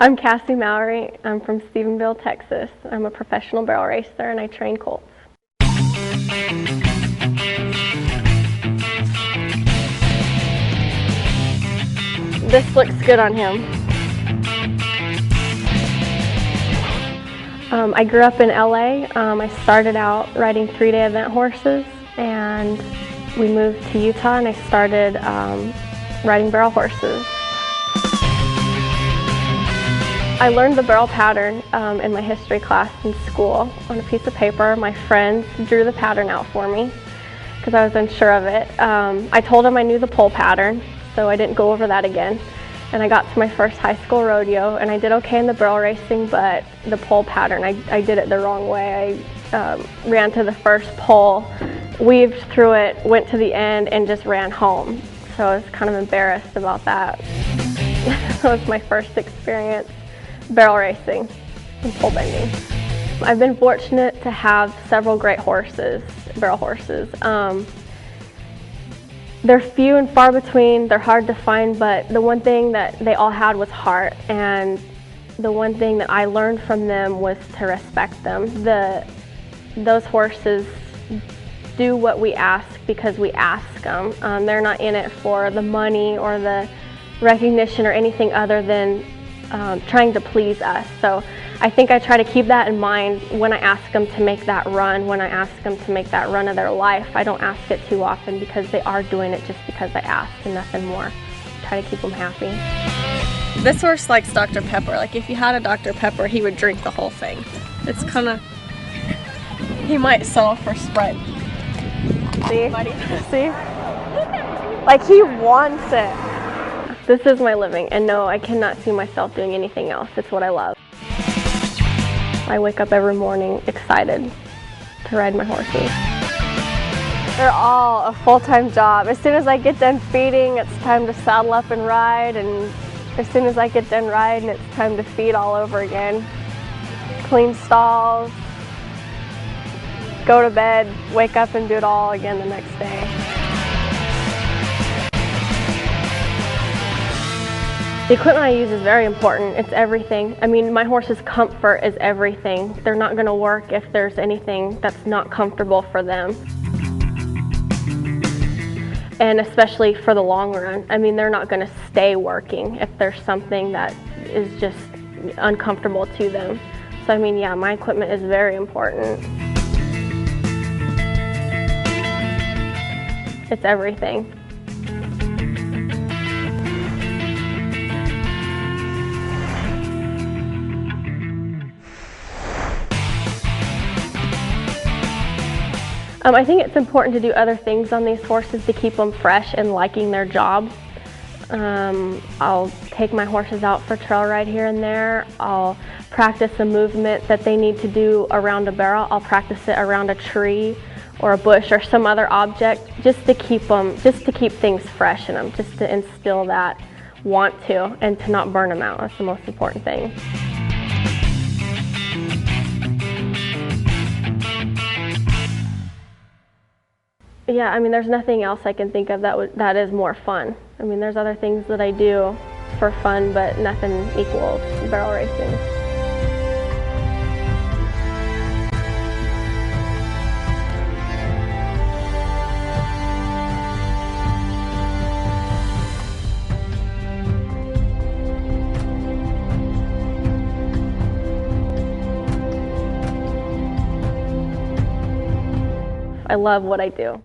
I'm Kassie Mowry. I'm from Stephenville, Texas. I'm a professional barrel racer and I train colts. This looks good on him. I grew up in LA. I started out riding 3-day event horses, and we moved to Utah and I started riding barrel horses. I learned the barrel pattern in my history class in school on a piece of paper. My friends drew the pattern out for me because I was unsure of it. I told them I knew the pole pattern, so I didn't go over that again. And I got to my first high school rodeo and I did okay in the barrel racing, but the pole pattern, I did it the wrong way. I ran to the first pole, weaved through it, went to the end and just ran home. So I was kind of embarrassed about that. That was my first experience barrel racing and pole bending. I've been fortunate to have several great horses, barrel horses. They're few and far between, they're hard to find, but the one thing that they all had was heart, and the one thing that I learned from them was to respect them. Those horses do what we ask because we ask them. They're not in it for the money or the recognition or anything other than trying to please us. So I think I try to keep that in mind when I ask them to make that run, when I ask them to make that run of their life. I don't ask it too often because they are doing it just because I asked and nothing more. I try to keep them happy. This horse likes Dr. Pepper. Like if you had a Dr. Pepper, he would drink the whole thing. It's kind of, he might settle for Sprite. See? See? Like he wants it. This is my living, and no, I cannot see myself doing anything else. It's what I love. I wake up every morning excited to ride my horses. They're all a full-time job. As soon as I get done feeding, it's time to saddle up and ride, and as soon as I get done riding, it's time to feed all over again. Clean stalls, go to bed, wake up and do it all again the next day. The equipment I use is very important. It's everything. I mean, my horse's comfort is everything. They're not going to work if there's anything that's not comfortable for them. And especially for the long run. I mean, they're not going to stay working if there's something that is just uncomfortable to them. So I mean, yeah, my equipment is very important. It's everything. I think it's important to do other things on these horses to keep them fresh and liking their job. I'll take my horses out for trail ride here and there. I'll practice a movement that they need to do around a barrel. I'll practice it around a tree or a bush or some other object just to keep things fresh in them, just to instill that want to and to not burn them out. That's the most important thing. Yeah, I mean, there's nothing else I can think of that is more fun. I mean, there's other things that I do for fun, but nothing equals barrel racing. I love what I do.